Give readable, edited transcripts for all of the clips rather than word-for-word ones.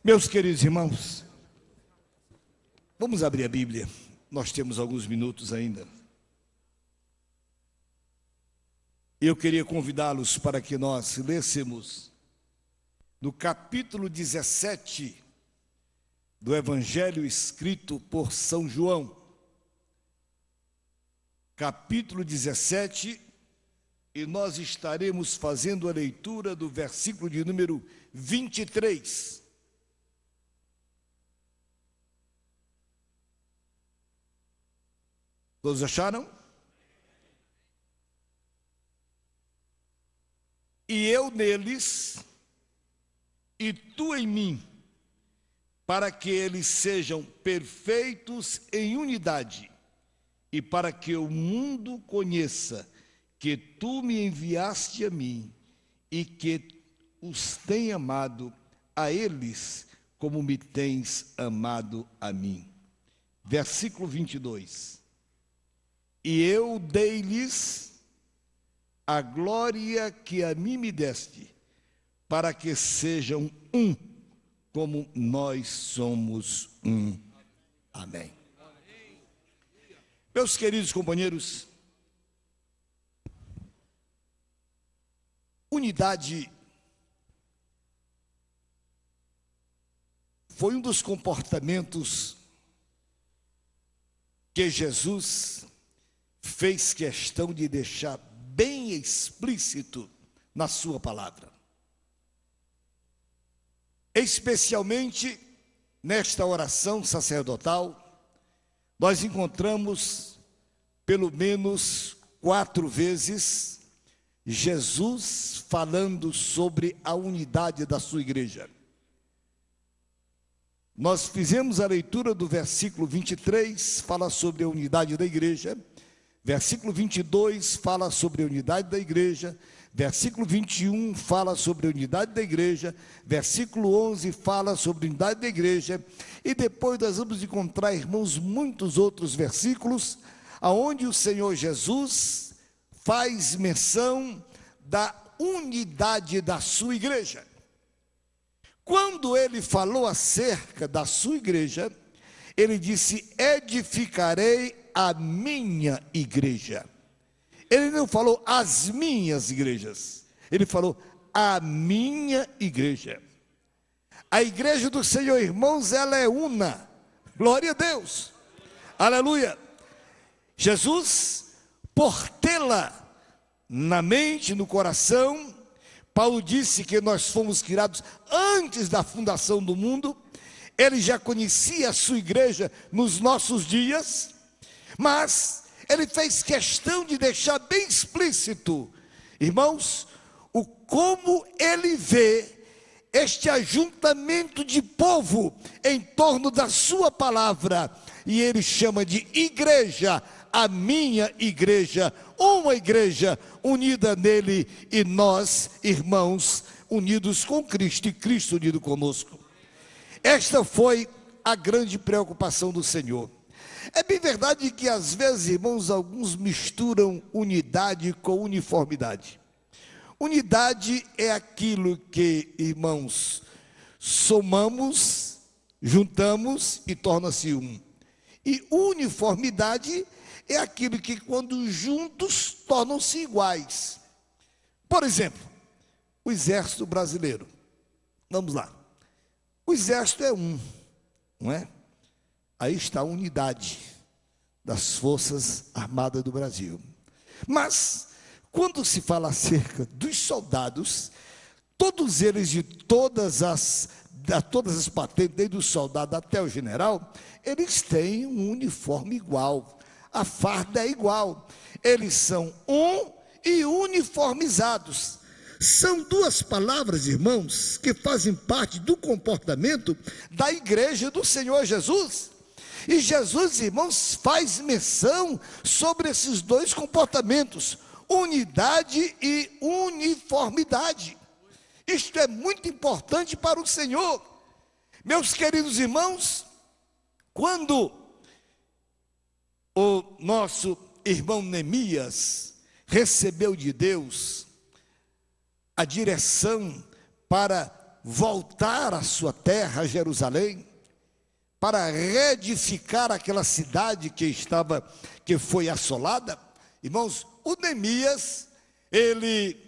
Meus queridos irmãos, vamos abrir a Bíblia. Nós temos alguns minutos ainda. Eu queria convidá-los para que nós lêssemos no capítulo 17 do Evangelho escrito por São João. Capítulo 17, e nós estaremos fazendo a leitura do versículo de número 23. Todos acharam? E eu neles, e tu em mim, para que eles sejam perfeitos em unidade, e para que o mundo conheça que tu me enviaste a mim, e que os tem amado a eles, como me tens amado a mim. Versículo 22. E eu dei-lhes a glória que a mim me deste, para que sejam um, como nós somos um. Amém. Meus queridos companheiros, unidade foi um dos comportamentos que Jesus fez questão de deixar bem explícito na sua palavra. Especialmente nesta oração sacerdotal, nós encontramos pelo menos 4 vezes Jesus falando sobre a unidade da sua igreja. Nós fizemos a leitura do versículo 23, fala sobre a unidade da igreja. Versículo 22 fala sobre a unidade da igreja. Versículo 21 fala sobre a unidade da igreja. Versículo 11 fala sobre a unidade da igreja. E depois nós vamos encontrar, irmãos, muitos outros versículos, aonde o Senhor Jesus faz menção da unidade da sua igreja. Quando ele falou acerca da sua igreja, ele disse: edificarei a minha igreja. Ele não falou as minhas igrejas, ele falou a minha igreja. A igreja do Senhor, irmãos, ela é una. Glória a Deus, aleluia. Jesus, por tê-la na mente, no coração, Paulo disse que nós fomos criados antes da fundação do mundo. Ele já conhecia a sua igreja nos nossos dias, mas ele fez questão de deixar bem explícito, irmãos, o como ele vê este ajuntamento de povo em torno da sua palavra, e ele chama de igreja, a minha igreja, uma igreja unida nele, e nós, irmãos, unidos com Cristo e Cristo unido conosco. Esta foi a grande preocupação do Senhor. É bem verdade que às vezes, irmãos, alguns misturam unidade com uniformidade. Unidade é aquilo que, irmãos, somamos, juntamos e torna-se um. E uniformidade é aquilo que, quando juntos, tornam-se iguais. Por exemplo, o exército brasileiro. Vamos lá. O exército é um, não é? Aí está a unidade das Forças Armadas do Brasil. Mas, quando se fala acerca dos soldados, todos eles, de todas as patentes, desde o soldado até o general, eles têm um uniforme igual, a farda é igual, eles são um e uniformizados. São 2 palavras, irmãos, que fazem parte do comportamento da igreja do Senhor Jesus. E Jesus, irmãos, faz menção sobre esses 2 comportamentos, unidade e uniformidade. Isto é muito importante para o Senhor. Meus queridos irmãos, quando o nosso irmão Neemias recebeu de Deus a direção para voltar à sua terra, Jerusalém, para reedificar aquela cidade que foi assolada. Irmãos, o Neemias, ele,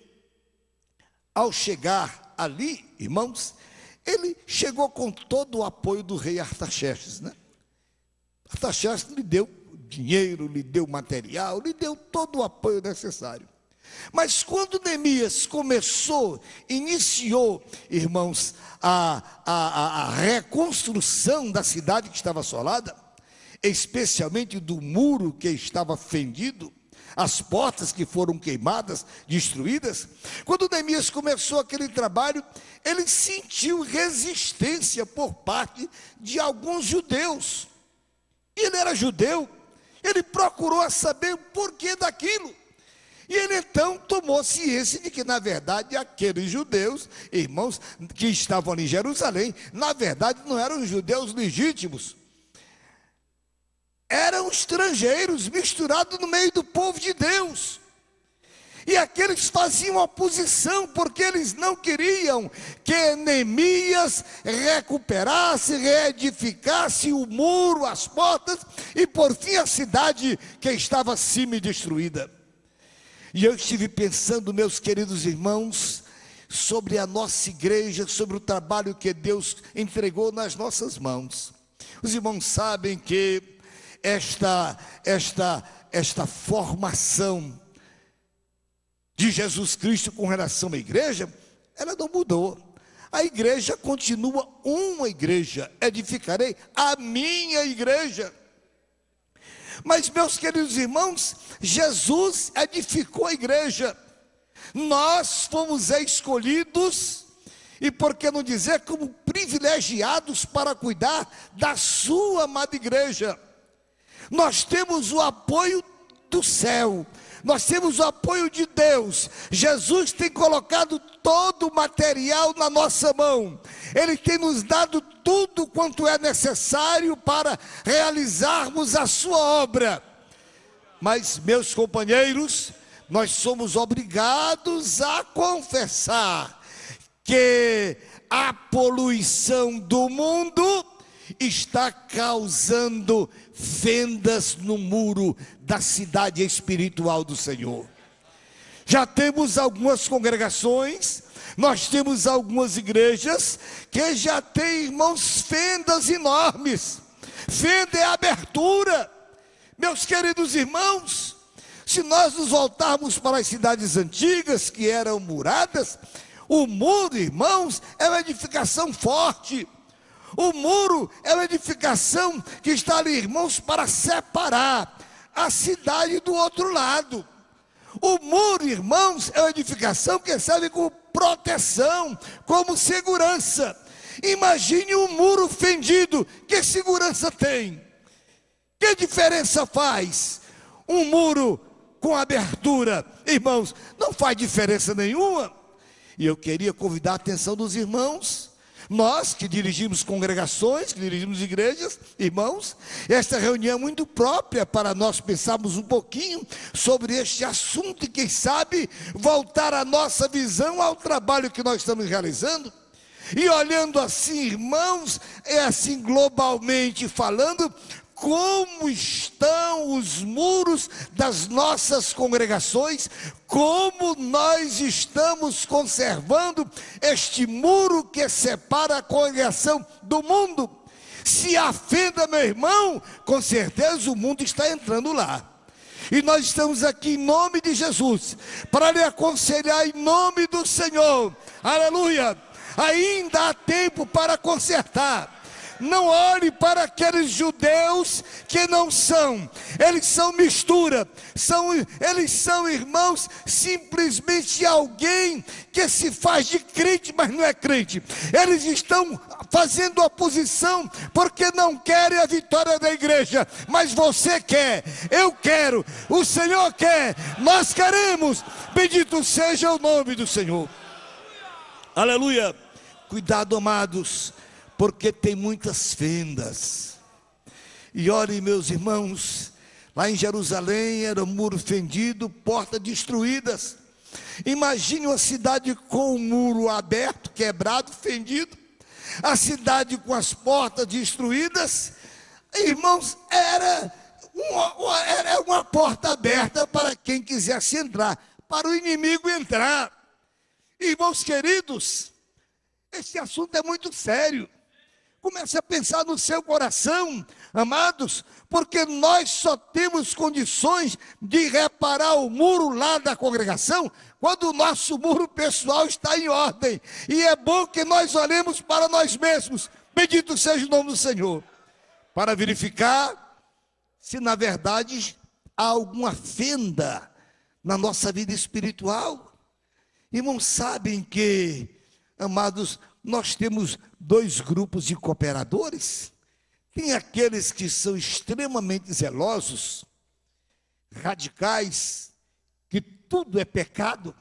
ao chegar ali, irmãos, ele chegou com todo o apoio do rei Artaxerxes, né? Artaxerxes lhe deu dinheiro, lhe deu material, lhe deu todo o apoio necessário. Mas quando Neemias iniciou, irmãos, a reconstrução da cidade que estava assolada, especialmente do muro que estava fendido, as portas que foram queimadas, destruídas, quando Neemias começou aquele trabalho, ele sentiu resistência por parte de alguns judeus. Ele era judeu, ele procurou saber o porquê daquilo. E ele então tomou ciência de que, na verdade, aqueles judeus, irmãos, que estavam ali em Jerusalém, na verdade não eram judeus legítimos. Eram estrangeiros misturados no meio do povo de Deus. E aqueles faziam oposição, porque eles não queriam que Neemias recuperasse, reedificasse o muro, as portas, e por fim a cidade que estava semi-destruída. E eu estive pensando, meus queridos irmãos, sobre a nossa igreja, sobre o trabalho que Deus entregou nas nossas mãos. Os irmãos sabem que esta formação de Jesus Cristo com relação à igreja, ela não mudou. A igreja continua uma igreja. Edificarei a minha igreja. Mas, meus queridos irmãos, Jesus edificou a igreja. Nós fomos escolhidos, e por que não dizer, como privilegiados para cuidar da sua amada igreja. Nós temos o apoio do céu, nós temos o apoio de Deus. Jesus tem colocado todo o material na nossa mão. Ele tem nos dado tudo quanto é necessário para realizarmos a sua obra. Mas, meus companheiros, nós somos obrigados a confessar que a poluição do mundo está causando fendas no muro da cidade espiritual do Senhor. Já temos algumas congregações, nós temos algumas igrejas que já têm, irmãos, fendas enormes. Fenda é abertura. Meus queridos irmãos, se nós nos voltarmos para as cidades antigas que eram muradas, o muro, irmãos, é uma edificação forte. O muro é uma edificação que está ali, irmãos, para separar a cidade do outro lado. O muro, irmãos, é uma edificação que serve como proteção, como segurança. Imagine um muro fendido, que segurança tem? Que diferença faz? Um muro com abertura, irmãos, não faz diferença nenhuma. E eu queria convidar a atenção dos irmãos. Nós que dirigimos congregações, que dirigimos igrejas, irmãos, esta reunião é muito própria para nós pensarmos um pouquinho sobre este assunto e, quem sabe, voltar a nossa visão ao trabalho que nós estamos realizando. E olhando assim, irmãos, é assim globalmente falando, como estão os muros das nossas congregações, como nós estamos conservando este muro que separa a congregação do mundo. Se há fenda, meu irmão, com certeza o mundo está entrando lá. E nós estamos aqui em nome de Jesus, para lhe aconselhar em nome do Senhor, aleluia. Ainda há tempo para consertar. Não olhe para aqueles judeus que não são, eles são mistura, eles são, irmãos, simplesmente alguém que se faz de crente, mas não é crente. Eles estão fazendo oposição porque não querem a vitória da igreja, mas você quer, eu quero, o Senhor quer, nós queremos. Bendito seja o nome do Senhor, aleluia. Cuidado, amados, porque tem muitas fendas. E olhem, meus irmãos, lá em Jerusalém era um muro fendido, portas destruídas. Imagine uma cidade com o muro aberto, quebrado, fendido, a cidade com as portas destruídas. Irmãos, era uma porta aberta para quem quisesse entrar, para o inimigo entrar. Irmãos queridos, esse assunto é muito sério. Comece a pensar no seu coração, amados, porque nós só temos condições de reparar o muro lá da congregação quando o nosso muro pessoal está em ordem. E é bom que nós olhemos para nós mesmos, bendito seja o nome do Senhor, para verificar se na verdade há alguma fenda na nossa vida espiritual. Irmãos, sabem que, amados, nós temos dois grupos de cooperadores. Tem aqueles que são extremamente zelosos, radicais, que tudo é pecado.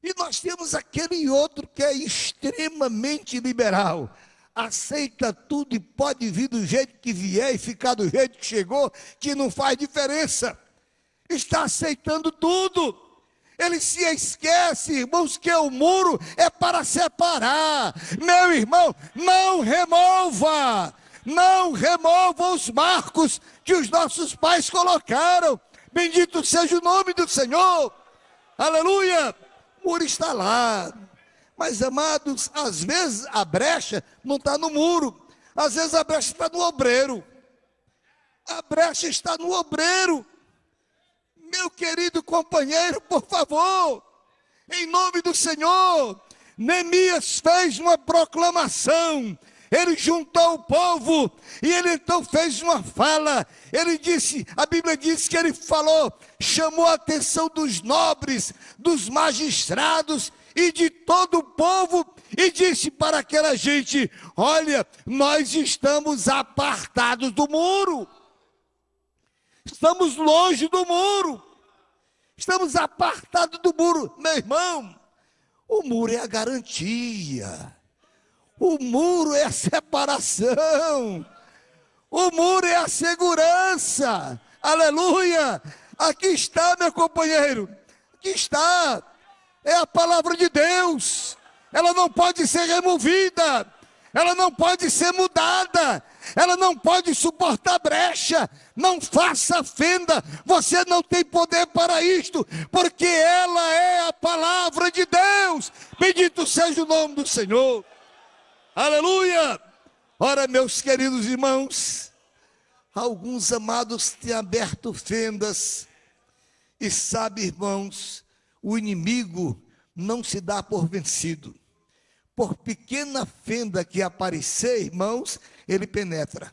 E nós temos aquele outro que é extremamente liberal, aceita tudo e pode vir do jeito que vier e ficar do jeito que chegou, que não faz diferença. Está aceitando tudo. Ele se esquece, irmãos, que o muro é para separar. Meu irmão, não remova os marcos que os nossos pais colocaram. Bendito seja o nome do Senhor. Aleluia. O muro está lá. Mas, amados, às vezes a brecha não está no muro. Às vezes a brecha está no obreiro. A brecha está no obreiro. Meu querido companheiro, por favor, em nome do Senhor, Neemias fez uma proclamação. Ele juntou o povo e ele então fez uma fala. Ele disse, a Bíblia diz que ele falou, chamou a atenção dos nobres, dos magistrados e de todo o povo e disse para aquela gente: olha, nós estamos apartados do muro. Estamos longe do muro. Estamos apartados do muro. Meu irmão, o muro é a garantia. O muro é a separação. O muro é a segurança. Aleluia. Aqui está, meu companheiro. Aqui está. É a palavra de Deus. Ela não pode ser removida. Ela não pode ser mudada. Ela não pode suportar brecha. Não faça fenda. Você não tem poder para isto, porque ela é a palavra de Deus. Bendito seja o nome do Senhor. Aleluia. Ora, meus queridos irmãos, alguns amados têm aberto fendas. E sabe, irmãos, o inimigo não se dá por vencido. Por pequena fenda que aparecer, irmãos, ele penetra.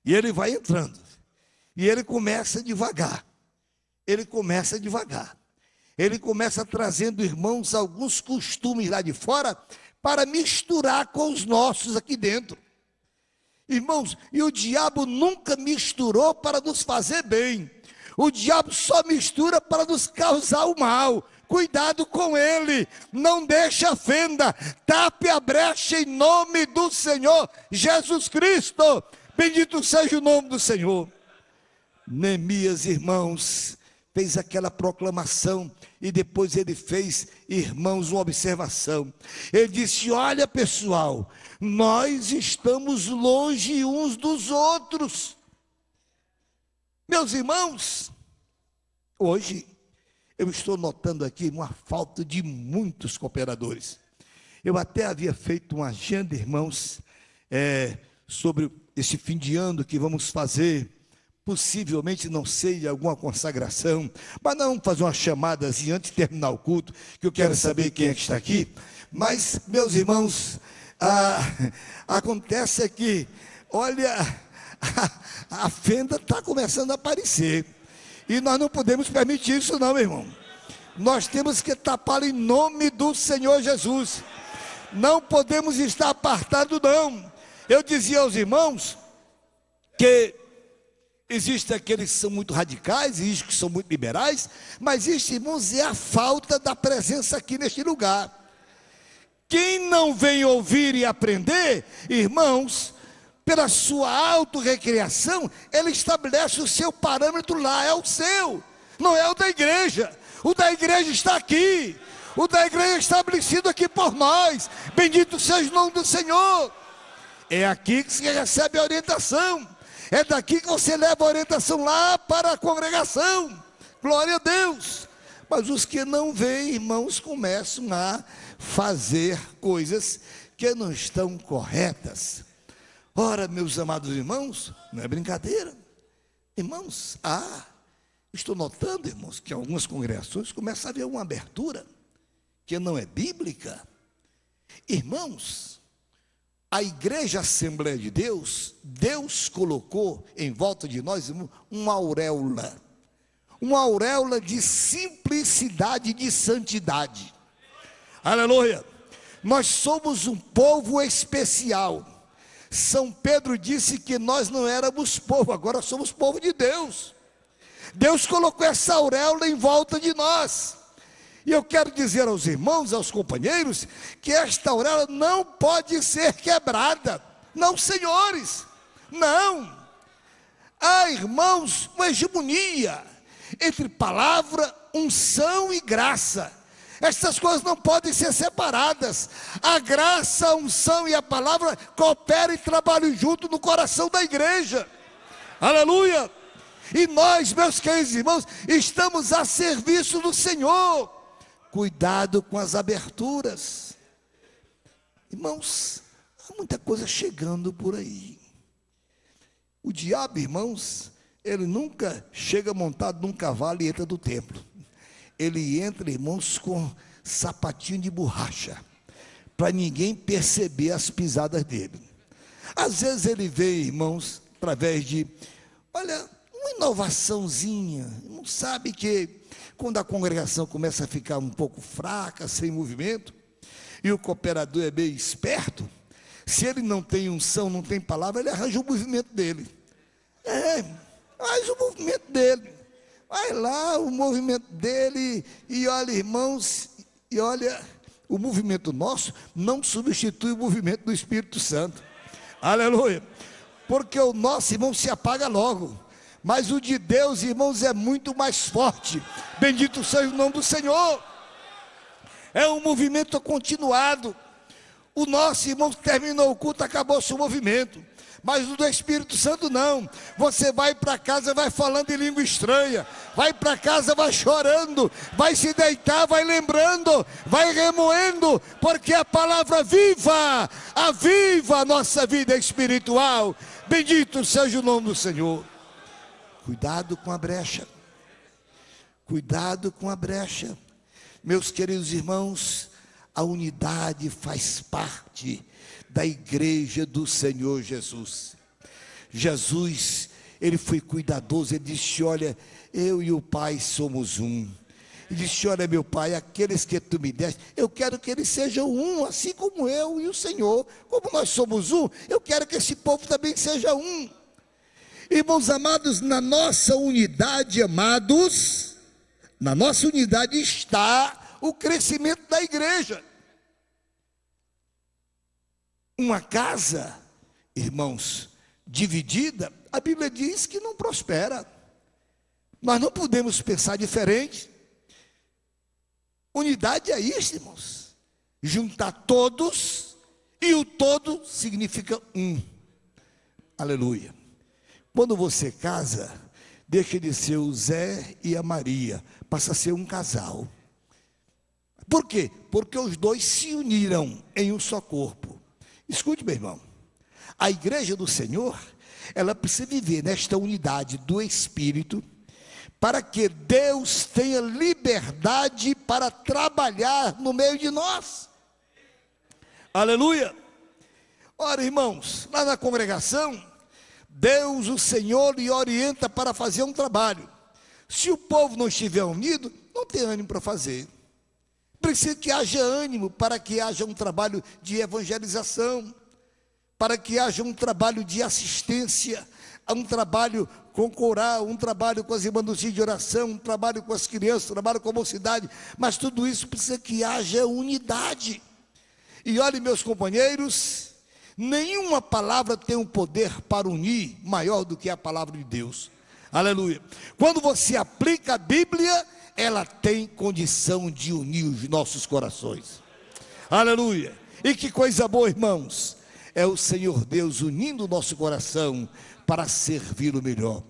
E ele vai entrando. E ele começa devagar. Ele começa devagar. Ele começa trazendo, irmãos, alguns costumes lá de fora para misturar com os nossos aqui dentro. Irmãos, e o diabo nunca misturou para nos fazer bem. O diabo só mistura para nos causar o mal. Cuidado com ele, não deixe a fenda, tape a brecha em nome do Senhor Jesus Cristo. Bendito seja o nome do Senhor. Neemias, irmãos, fez aquela proclamação e depois ele fez, irmãos, uma observação. Ele disse: olha, pessoal, nós estamos longe uns dos outros. Meus irmãos, hoje eu estou notando aqui uma falta de muitos cooperadores. Eu até havia feito uma agenda, irmãos, sobre esse fim de ano que vamos fazer. Possivelmente, não sei, alguma consagração, mas não vamos fazer uma chamadazinha antes de terminar o culto, que eu quero saber quem é que está aqui. Mas, meus irmãos, acontece que, olha, a fenda está começando a aparecer. E nós não podemos permitir isso não, meu irmão. Nós temos que tapar em nome do Senhor Jesus. Não podemos estar apartados não. Eu dizia aos irmãos que existem aqueles que são muito radicais, e que são muito liberais, mas isso, irmãos, é a falta da presença aqui neste lugar. Quem não vem ouvir e aprender, irmãos, pela sua autorrecreação, ele estabelece o seu parâmetro lá, é o seu, não é o da igreja. O da igreja está aqui. O da igreja é estabelecido aqui por nós. Bendito seja o nome do Senhor. É aqui que você recebe a orientação. É daqui que você leva a orientação lá para a congregação. Glória a Deus. Mas os que não veem, irmãos, começam a fazer coisas que não estão corretas. Ora, meus amados irmãos, não é brincadeira. Irmãos, estou notando, irmãos, que algumas congregações começam a haver uma abertura que não é bíblica. Irmãos, a igreja Assembleia de Deus, Deus colocou em volta de nós uma auréola de simplicidade e de santidade. Aleluia! Nós somos um povo especial. São Pedro disse que nós não éramos povo, agora somos povo de Deus. Deus colocou essa auréola em volta de nós. E eu quero dizer aos irmãos, aos companheiros, que esta auréola não pode ser quebrada. Não, senhores, não. Há, irmãos, uma hegemonia entre palavra, unção e graça. Essas coisas não podem ser separadas. A graça, a unção e a palavra cooperam e trabalham junto no coração da igreja. Aleluia! E nós, meus queridos irmãos, estamos a serviço do Senhor. Cuidado com as aberturas. Irmãos, há muita coisa chegando por aí. O diabo, irmãos, ele nunca chega montado num cavalo e entra do templo. Ele entra, irmãos, com sapatinho de borracha, para ninguém perceber as pisadas dele. Às vezes ele vê, irmãos, através de, uma inovaçãozinha. Não sabe que quando a congregação começa a ficar um pouco fraca, sem movimento, e o cooperador é bem esperto, se ele não tem unção, não tem palavra, ele arranja o movimento dele. Faz o movimento dele. Vai lá, o movimento dele, e olha, irmãos, e olha, o movimento nosso não substitui o movimento do Espírito Santo. Aleluia. Porque o nosso, irmão, se apaga logo. Mas o de Deus, irmãos, é muito mais forte. Bendito seja o nome do Senhor. É um movimento continuado. O nosso, irmão, terminou o culto, acabou-se o movimento. Mas o do Espírito Santo não. Você vai para casa, vai falando em língua estranha. Vai para casa, vai chorando. Vai se deitar, vai lembrando. Vai remoendo. Porque a palavra viva, aviva a nossa vida espiritual. Bendito seja o nome do Senhor. Cuidado com a brecha. Cuidado com a brecha. Meus queridos irmãos, a unidade faz parte da igreja do Senhor Jesus. Jesus, ele foi cuidadoso, ele disse, olha, eu e o Pai somos um. Ele disse, olha, meu Pai, aqueles que tu me deste, eu quero que eles sejam um, assim como eu e o Senhor. Como nós somos um, eu quero que esse povo também seja um. Irmãos amados, na nossa unidade, amados, na nossa unidade está o crescimento da igreja. Uma casa, irmãos, dividida, a Bíblia diz que não prospera. Nós não podemos pensar diferente. Unidade é isso, irmãos. Juntar todos, e o todo significa um. Aleluia. Quando você casa, deixa de ser o Zé e a Maria, passa a ser um casal. Por quê? Porque os dois se uniram em um só corpo. Escute, meu irmão, a igreja do Senhor, ela precisa viver nesta unidade do Espírito, para que Deus tenha liberdade para trabalhar no meio de nós. Aleluia! Ora, irmãos, lá na congregação, Deus, o Senhor, lhe orienta para fazer um trabalho. Se o povo não estiver unido, não tem ânimo para fazer. Precisa que haja ânimo para que haja um trabalho de evangelização, para que haja um trabalho de assistência, um trabalho com coral, um trabalho com as irmãs de oração, um trabalho com as crianças, um trabalho com a mocidade, mas tudo isso precisa que haja unidade. E olhe, meus companheiros, nenhuma palavra tem um poder para unir maior do que a palavra de Deus. Aleluia. Quando você aplica a Bíblia, ela tem condição de unir os nossos corações. Aleluia! E que coisa boa, irmãos, é o Senhor Deus unindo o nosso coração para servi-lo melhor.